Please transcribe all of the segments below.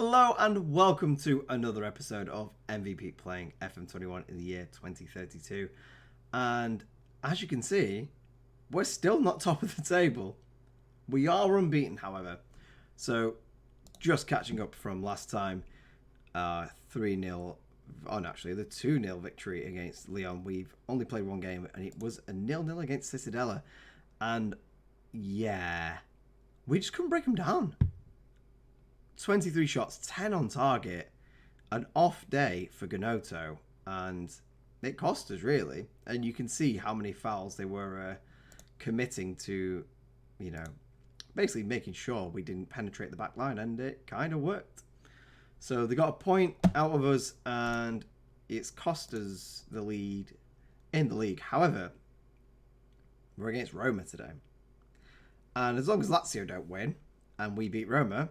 Hello and welcome to another episode of MVPete playing FM21 in the year 2032. And as you can see, we're still not top of the table. We are unbeaten, however. So just catching up from last time, 3-0, actually the 2-0 victory against Lyon. We've only played one game and it was a 0-0 against Citadella. And yeah, we just couldn't break them down. 23 shots, 10 on target, an off day for Gnotto, and it cost us really. And you can see how many fouls they were committing to, basically making sure we didn't penetrate the back line, and it kind of worked. So they got a point out of us, and it's cost us the lead in the league. However, we're against Roma today, and as long as Lazio don't win and we beat Roma,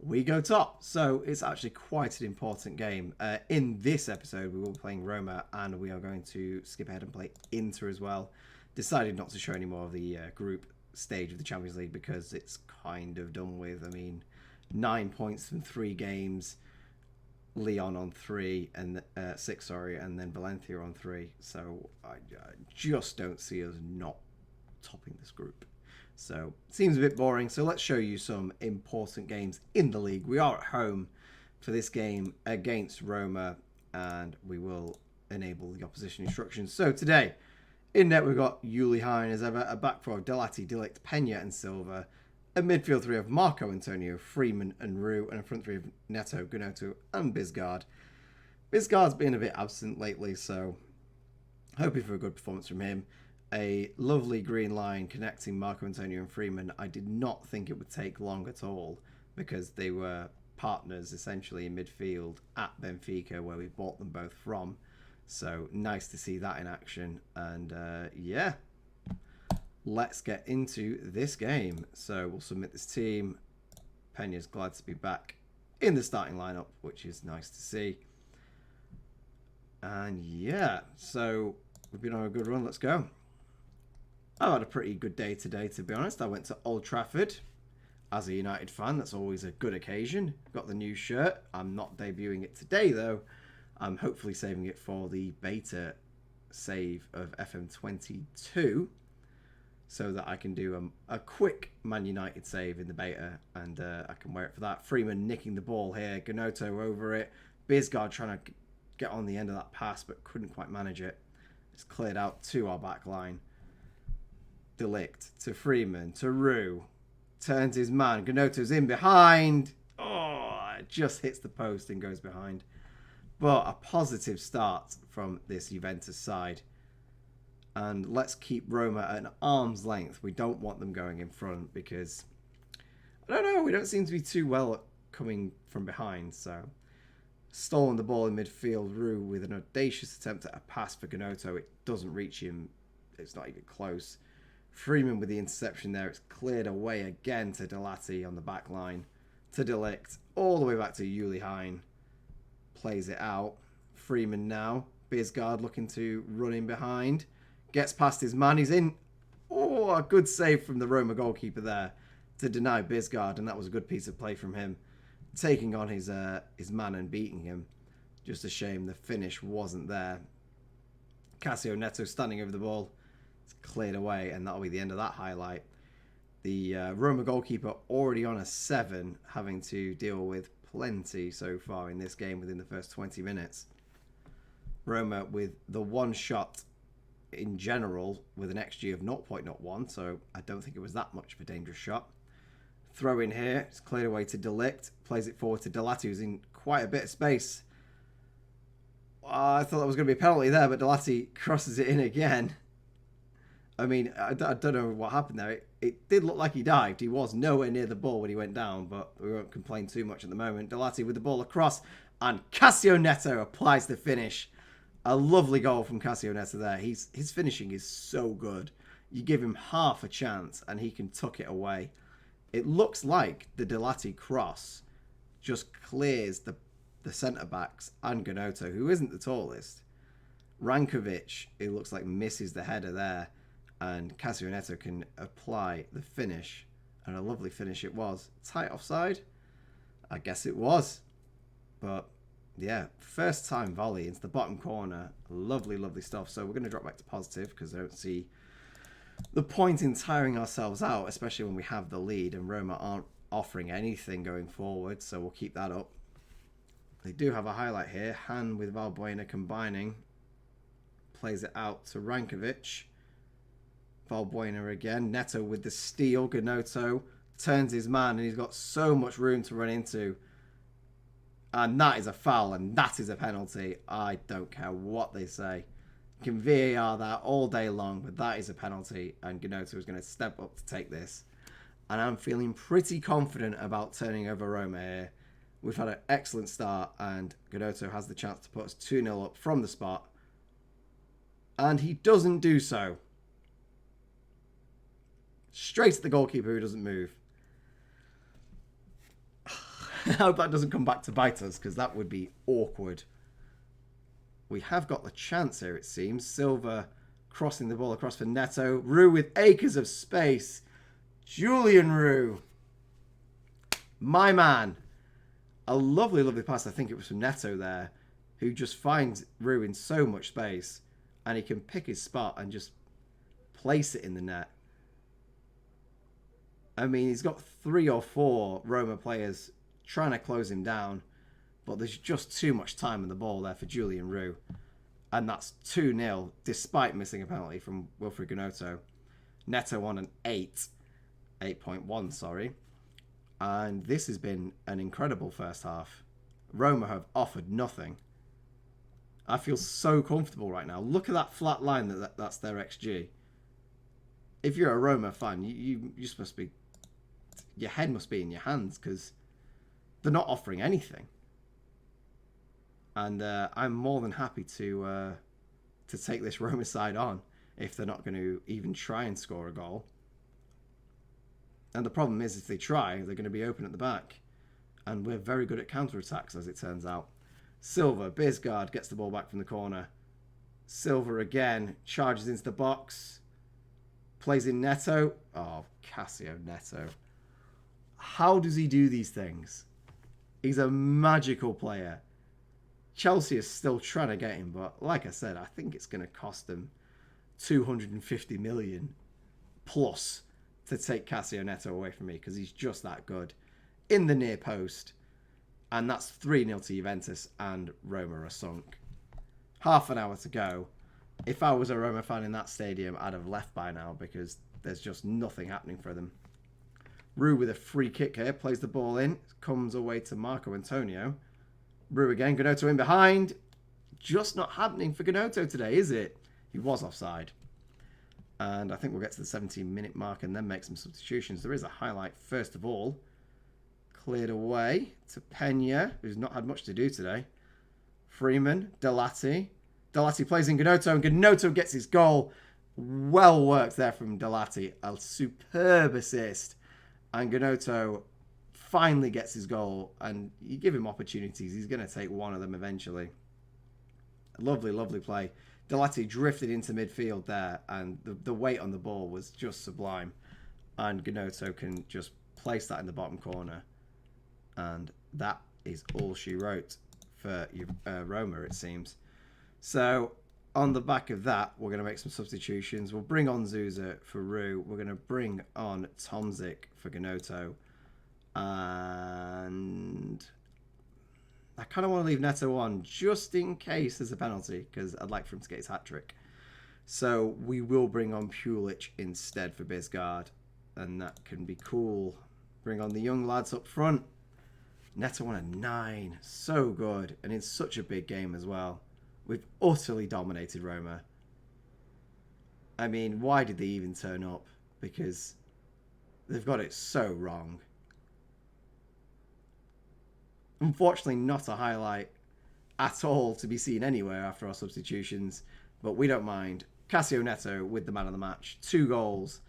we go top. So it's actually quite an important game. In this episode, we will be playing Roma, and we are going to skip ahead and play Inter as well. Decided not to show any more of the group stage of the Champions League because it's kind of done with. I mean, 9 points from 3 games, Lyon on 3, and 6, and then Valencia on 3. So I just don't see us not topping this group. So, seems a bit boring. So, let's show you some important games in the league. We are at home for this game against Roma, and we will enable the opposition instructions. So, today, in net, we've got Yuli Hine as ever, a back four of Delati, Dilict, Pena, and Silva, a midfield three of Marco Antonio, Freeman, and Rue, and a front three of Neto, Gnotto, and Bisgard. Bisgard's been a bit absent lately, so hoping for a good performance from him. A lovely green line connecting Marco Antonio and Freeman. I did not think it would take long at all because they were partners essentially in midfield at Benfica, where we bought them both from. So nice to see that in action. And yeah, let's get into this game. So we'll submit this team. Pena's glad to be back in the starting lineup, which is nice to see. And yeah, so we've been on a good run. Let's go. I've had a pretty good day today, to be honest. I went to Old Trafford. As a United fan, that's always a good occasion. Got the new shirt. I'm not debuting it today, though. I'm hopefully saving it for the beta save of FM22 so that I can do a quick Man United save in the beta, and I can wear it for that. Freeman nicking the ball here. Gnotto over it. Bisgard trying to get on the end of that pass, but couldn't quite manage it. It's cleared out to our back line. Delict to Freeman to Rue, turns his man. Gnotto's in behind. Oh, it just hits the post and goes behind. But a positive start from this Juventus side. And let's keep Roma at an arm's length. We don't want them going in front because, I don't know, we don't seem to be too well at coming from behind. So, stolen the ball in midfield. Rue with an audacious attempt at a pass for Gnotto. It doesn't reach him. It's not even close. Freeman with the interception there. It's cleared away again to Delati on the back line. To Delict. All the way back to Yuli Hine. Plays it out. Freeman now. Bisgard looking to run in behind. Gets past his man. He's in. Oh, a good save from the Roma goalkeeper there to deny Bisgard. And that was a good piece of play from him. Taking on his man and beating him. Just a shame the finish wasn't there. Cassio Neto standing over the ball. It's cleared away, and that'll be the end of that highlight. The Roma goalkeeper already on a 7, having to deal with plenty so far in this game within the first 20 minutes. Roma with the one shot in general with an XG of 0.01, so I don't think it was that much of a dangerous shot. Throw in here, it's cleared away to Delict, plays it forward to Delati, who's in quite a bit of space. I thought that was going to be a penalty there, but Delati crosses it in again. I mean, I don't know what happened there. It did look like he dived. He was nowhere near the ball when he went down, but we won't complain too much at the moment. Delati with the ball across, and Cassio Neto applies the finish. A lovely goal from Cassio Neto there. His finishing is so good. You give him half a chance, and he can tuck it away. It looks like the Delati cross just clears the centre-backs and Gnotto, who isn't the tallest. Rankovic, it looks like, misses the header there. And Cassio Neto can apply the finish. And a lovely finish it was. Tight offside. I guess it was. But yeah, first time volley into the bottom corner. Lovely, lovely stuff. So we're going to drop back to positive because I don't see the point in tiring ourselves out, especially when we have the lead and Roma aren't offering anything going forward. So we'll keep that up. They do have a highlight here. Han with Valbuena combining. Plays it out to Rankovic. Valbuena again. Neto with the steal. Gnonto turns his man and he's got so much room to run into. And that is a foul and that is a penalty. I don't care what they say. You can VAR that all day long, but that is a penalty. And Gnonto is going to step up to take this. And I'm feeling pretty confident about turning over Roma here. We've had an excellent start and Gnonto has the chance to put us 2-0 up from the spot. And he doesn't do so. Straight at the goalkeeper who doesn't move. I hope that doesn't come back to bite us because that would be awkward. We have got the chance here, it seems. Silva crossing the ball across for Neto. Roux with acres of space. Julian Roux. My man. A lovely, lovely pass. I think it was from Neto there, who just finds Roux in so much space. And he can pick his spot and just place it in the net. I mean, he's got 3 or 4 Roma players trying to close him down. But there's just too much time on the ball there for Julian Roux. And that's 2-0, despite missing a penalty from Wilfried Gnonto. Neto on an 8.1, sorry. And this has been an incredible first half. Roma have offered nothing. I feel so comfortable right now. Look at that flat line that's their XG. If you're a Roma fan, you just must be... Your head must be in your hands because they're not offering anything. And I'm more than happy to take this Roma side on if they're not going to even try and score a goal. And the problem is, if they try, they're going to be open at the back. And we're very good at counter-attacks, as it turns out. Silva, Bisgard gets the ball back from the corner. Silva again, charges into the box. Plays in Neto. Oh, Cassio Neto. How does he do these things? He's a magical player. Chelsea is still trying to get him, but like I said, I think it's going to cost them 250 million plus to take Cassio Neto away from me because he's just that good. In the near post. And that's 3-0 to Juventus and Roma are sunk. Half an hour to go. If I was a Roma fan in that stadium, I'd have left by now because there's just nothing happening for them. Roux with a free kick here, plays the ball in, comes away to Marco Antonio. Roux again, Gnonto in behind. Just not happening for Gnonto today, is it? He was offside. And I think we'll get to the 17-minute mark and then make some substitutions. There is a highlight first of all. Cleared away to Pena, who's not had much to do today. Freeman, Delati. Delati plays in Gnonto, and Gnonto gets his goal. Well worked there from Delati. A superb assist. And Gnonto finally gets his goal, and you give him opportunities. He's going to take one of them eventually. Lovely, lovely play. Delati drifted into midfield there, and the weight on the ball was just sublime. And Gnonto can just place that in the bottom corner. And that is all she wrote for Roma, it seems. So, on the back of that, we're going to make some substitutions. We'll bring on Zuza for Roux. We're going to bring on Tomzik for Gnonto. And I kind of want to leave Neto on just in case there's a penalty, because I'd like for him to get his hat-trick. So, we will bring on Pulic instead for Bisgard. And that can be cool. Bring on the young lads up front. Neto on a 9. So good. And in such a big game as well. We've utterly dominated Roma. I mean, why did they even turn up? Because they've got it so wrong. Unfortunately, not a highlight at all to be seen anywhere after our substitutions. But we don't mind. Cassio Neto with the man of the match. 2 goals.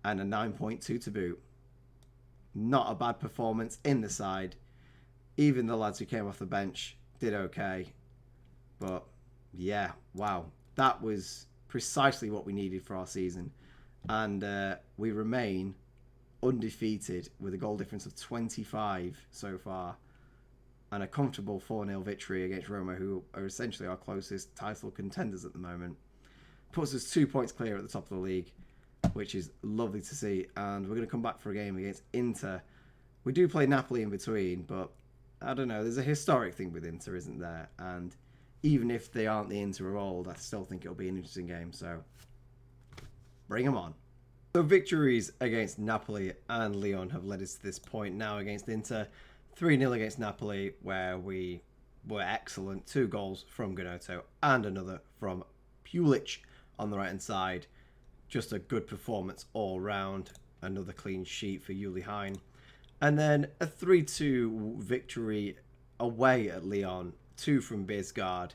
And a 9.2 to boot. Not a bad performance in the side. Even the lads who came off the bench did okay. But, yeah, wow. That was precisely what we needed for our season. And we remain undefeated with a goal difference of 25 so far, and a comfortable 4-0 victory against Roma, who are essentially our closest title contenders at the moment. Puts us 2 points clear at the top of the league, which is lovely to see. And we're going to come back for a game against Inter. We do play Napoli in between, but I don't know. There's a historic thing with Inter, isn't there? And even if they aren't the Inter of old, I still think it'll be an interesting game. So bring them on. So victories against Napoli and Lyon have led us to this point now against Inter. 3-0 against Napoli, where we were excellent. 2 goals from Gnonto and another from Pulic on the right-hand side. Just a good performance all round. Another clean sheet for Uli Hein. And then a 3-2 victory away at Lyon. 2 from Bisgard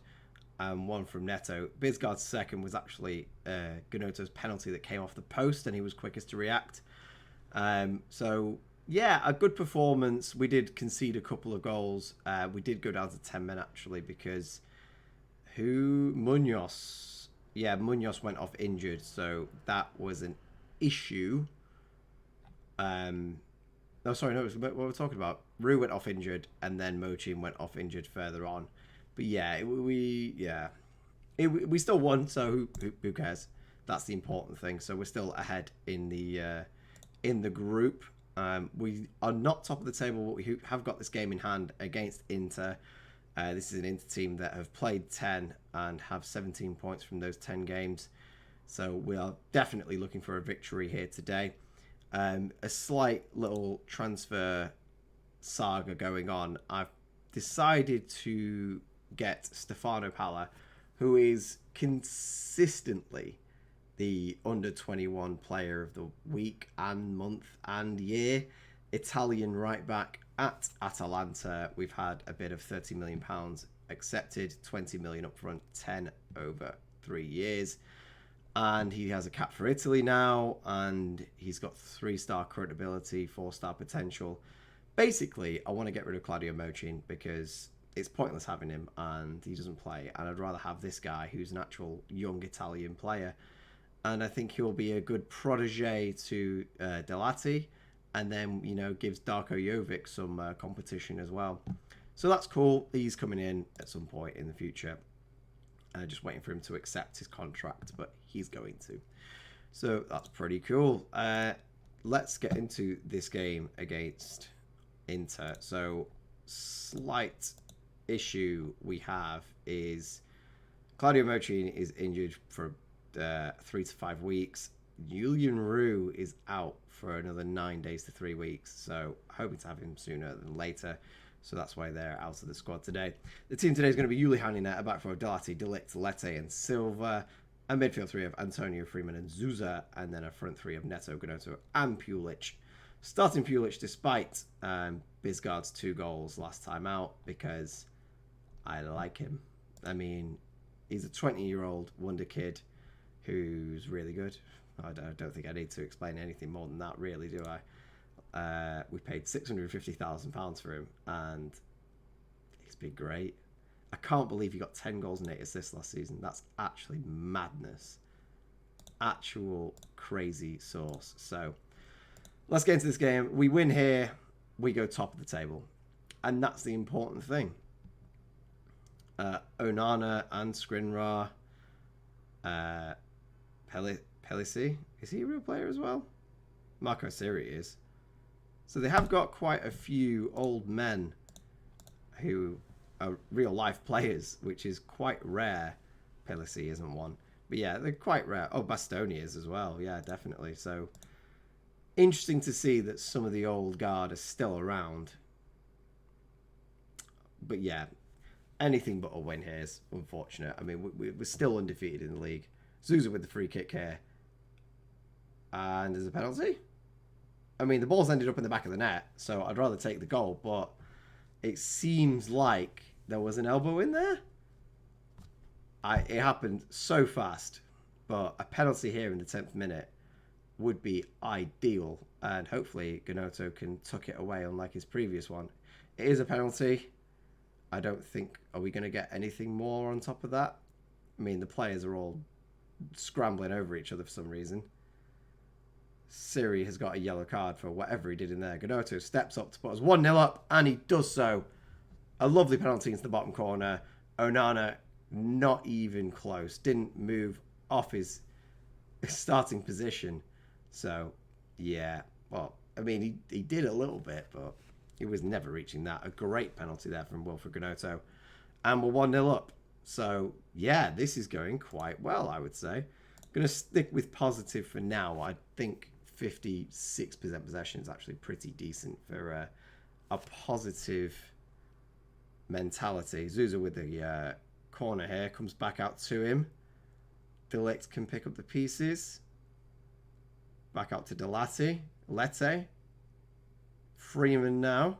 and 1 from Neto. Bisgard's second was actually Gnonto's penalty that came off the post, and he was quickest to react. So, yeah, a good performance. We did concede a couple of goals. We did go down to 10 men, actually, because Munoz. Yeah, Munoz went off injured, so that was an issue. No, sorry, no, it was what we're talking about. Rue went off injured, and then Mochin went off injured further on. But yeah, we still won, so who cares? That's the important thing. So we're still ahead in the group. We are not top of the table, but we have got this game in hand against Inter. This is an Inter team that have played 10 and have 17 points from those 10 games. So we are definitely looking for a victory here today. A slight little transfer saga going on. I've decided to get Stefano Palla, who is consistently the under-21 player of the week and month and year. Italian right back at Atalanta. We've had a bid of £30 million accepted, 20 million up front, 10 over 3 years. And he has a cap for Italy now, and he's got 3-star current ability, 4-star potential. Basically, I want to get rid of Claudio Mochin because it's pointless having him and he doesn't play. And I'd rather have this guy who's an actual young Italian player. And I think he'll be a good protege to Delati, and then, you know, gives Darko Jovic some competition as well. So that's cool. He's coming in at some point in the future. Just waiting for him to accept his contract, but he's going to. So that's pretty cool. Let's get into this game against Inter. So slight issue we have is Claudio Mochin is injured for 3 to 5 weeks. Julian Rue is out for another 9 days to 3 weeks. So hoping to have him sooner than later. So that's why they're out of the squad today. The team today is going to be Uli Hein in net, a back four of Delati, Delict, Lette, and Silva. A midfield 3 of Antonio, Freeman, and Zuza. And then a front 3 of Neto, Gnonto, and Pulic. Starting Pulic despite Bisgard's 2 goals last time out, because I like him. I mean, he's a 20-year-old wonder kid who's really good. I don't think I need to explain anything more than that, really, do I? We paid £650,000 for him, and he's been great. I can't believe he got 10 goals and 8 assists last season. That's actually madness. Actual crazy sauce. So let's get into this game. We win here, we go top of the table, and that's the important thing. Onana and Skriniar, Pellici, is he a real player as well? Marco Siri is. So they have got quite a few old men who are real life players, which is quite rare. Pellici isn't one. But yeah, they're quite rare. Oh, Bastoni is as well. Yeah, definitely. So interesting to see that some of the old guard are still around. But yeah, anything but a win here is unfortunate. I mean, we're still undefeated in the league. Zuza with the free kick here. And there's a penalty. I mean, the ball's ended up in the back of the net, so I'd rather take the goal, but it seems like there was an elbow in there. It happened so fast, but a penalty here in the 10th minute would be ideal, and hopefully Gnonto can tuck it away unlike his previous one. It is a penalty. I don't think, are we going to get anything more on top of that? I mean, the players are all scrambling over each other for some reason. Siri has got a yellow card for whatever he did in there. Gnonto steps up to put us 1-0 up, and he does so. A lovely penalty into the bottom corner. Onana, not even close. Didn't move off his starting position. So, yeah. Well, I mean, he did a little bit, but he was never reaching that. A great penalty there from Wilfred Gnonto. And we're 1-0 up. So, yeah, this is going quite well, I would say. Going to stick with positive for now. I think 56% possession is actually pretty decent for a positive mentality. Zuza with the corner here. Comes back out to him. De Ligt can pick up the pieces. Back out to Delati. Lete. Freeman now.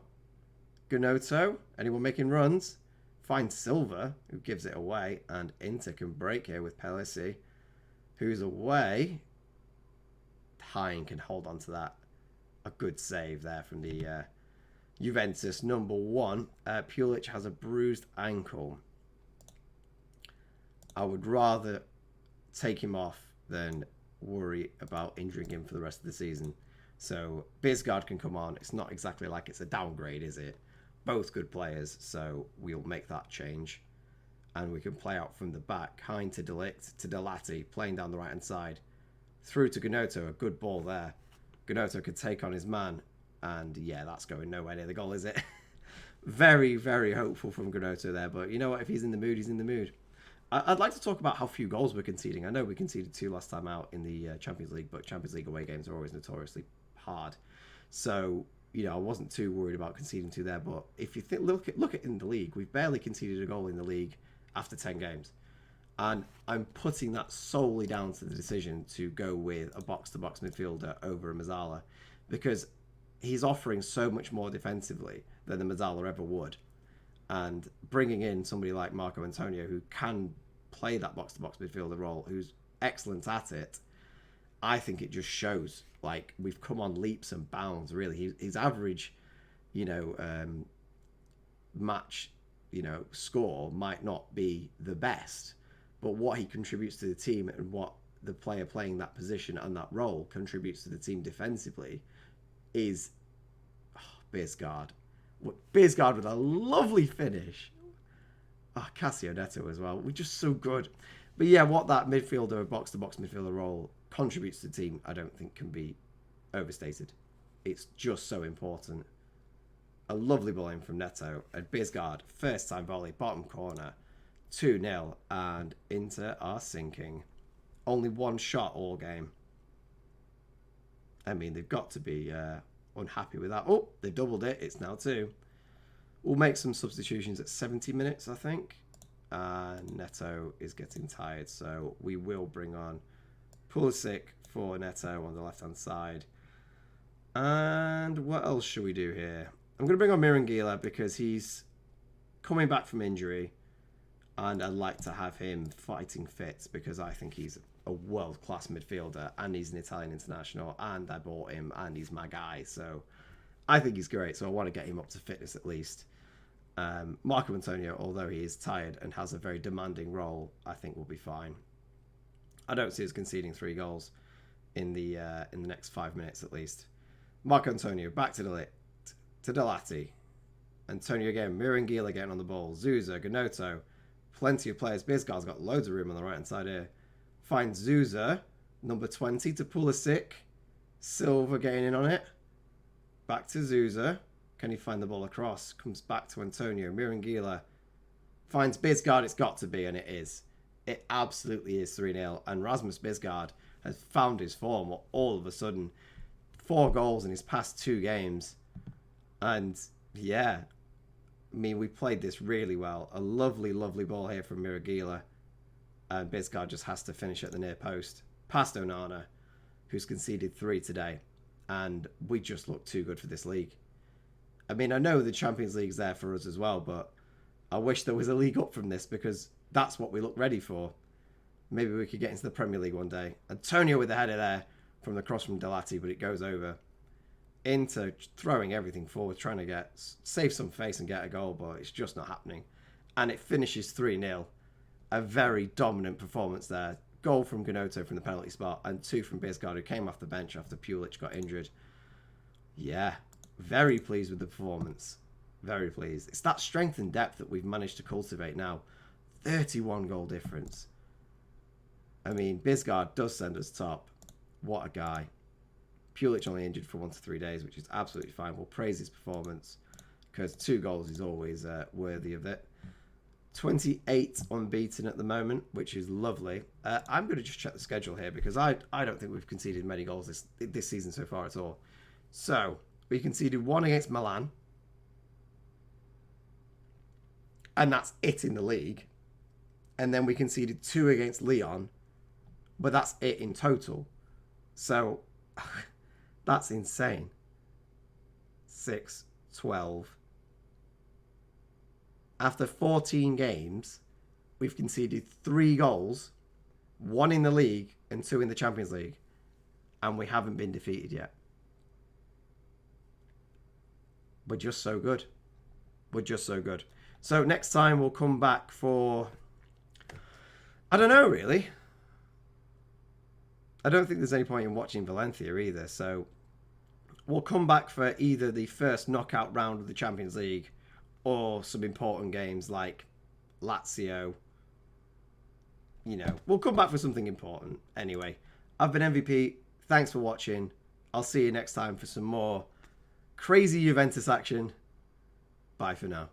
Gnonto. Anyone making runs? Finds Silva, who gives it away. And Inter can break here with Pellici, who's away. Hine can hold on to that. A good save there from the Juventus number 1. Pulic has a bruised ankle. I would rather take him off than worry about injuring him for the rest of the season. So Bisgaard can come on. It's not exactly like it's a downgrade, is it? Both good players, so we'll make that change. And we can play out from the back. Hine to De Ligt to Delati, playing down the right-hand side. Through to Gnonto, a good ball there. Gnonto could take on his man. And yeah, that's going nowhere near the goal, is it? Very, very hopeful from Gnonto there. But you know what? If he's in the mood, he's in the mood. I'd like to talk about how few goals we're conceding. I know we conceded 2 last time out in the Champions League, but Champions League away games are always notoriously hard. So, you know, I wasn't too worried about conceding 2 there. But if you look at in the league, we've barely conceded a goal in the league after 10 games. And I'm putting that solely down to the decision to go with a box-to-box midfielder over a Mazzala, because he's offering so much more defensively than the Mazzala ever would. And bringing in somebody like Marco Antonio, who can play that box-to-box midfielder role, who's excellent at it, I think it just shows, like, we've come on leaps and bounds, really. His average, match, score might not be the best, but what he contributes to the team and what the player playing that position and that role contributes to the team defensively is Bisgaard. Bisgaard with a lovely finish. Cassio Neto as well. We're just so good. But yeah, what that midfielder, box-to-box midfielder role contributes to the team, I don't think can be overstated. It's just so important. A lovely ball in from Neto. And Bisgaard, first time volley, bottom corner, 2-0. And Inter are sinking. Only 1 shot all game. I mean, they've got to be unhappy with that. Oh, they doubled it. It's now 2. We'll make some substitutions at 70 minutes, I think. Neto is getting tired, so we will bring on Pulisic for Neto on the left-hand side. And what else should we do here? I'm going to bring on Mirangila because he's coming back from injury, and I'd like to have him fighting fit because I think he's a world-class midfielder, and he's an Italian international, and I bought him, and he's my guy, so I think he's great, so I want to get him up to fitness at least. Marco Antonio, although he is tired and has a very demanding role, I think will be fine. I don't see us conceding 3 goals in the next 5 minutes at least. Marco Antonio, back to Delati. Antonio again, Mirangila getting on the ball. Zuza, Gnonto, plenty of players. Bisgaard's got loads of room on the right-hand side here. Finds Zuza, number 20 to Pulisic. Silva getting in on it. Back to Zuza. Can he find the ball across? Comes back to Antonio. Mirangila finds Bisgaard. It's got to be, and it is. It absolutely is 3-0. And Rasmus Bisgaard has found his form all of a sudden. 4 goals in his past 2 games. And, yeah, I mean, we played this really well. A lovely, lovely ball here from Mirangila. And Bisgaard just has to finish at the near post. Past Onana, who's conceded 3 today. And we just look too good for this league. I mean, I know the Champions League's there for us as well, but I wish there was a league up from this because that's what we look ready for. Maybe we could get into the Premier League one day. Antonio with the header there from the cross from Delati, but it goes over. Inter throwing everything forward, trying to save some face and get a goal, but it's just not happening. And it finishes 3-0. A very dominant performance there goal from Gnonto from the penalty spot, and 2 from Bisgard, who came off the bench after Pulic got injured. Yeah, very pleased with the performance. Very pleased. It's that strength and depth that we've managed to cultivate now. 31 goal difference. I mean, Bisgard does send us top. What a guy. Pulic only injured for 1 to 3 days, which is absolutely fine. We'll praise his performance because 2 goals is always worthy of it. 28 unbeaten at the moment, which is lovely. I'm going to just check the schedule here because I don't think we've conceded many goals this season so far at all. So, we conceded 1 against Milan. And that's it in the league. And then we conceded 2 against Lyon. But that's it in total. So, that's insane. 6, 12. After 14 games, we've conceded 3 goals. 1 in the league and 2 in the Champions League. And we haven't been defeated yet. We're just so good. We're just so good. So next time we'll come back for... I don't know, really. I don't think there's any point in watching Valencia either. So we'll come back for either the first knockout round of the Champions League or some important games like Lazio. You know, we'll come back for something important. Anyway, I've been MVP. Thanks for watching. I'll see you next time for some more crazy Juventus action. Bye for now.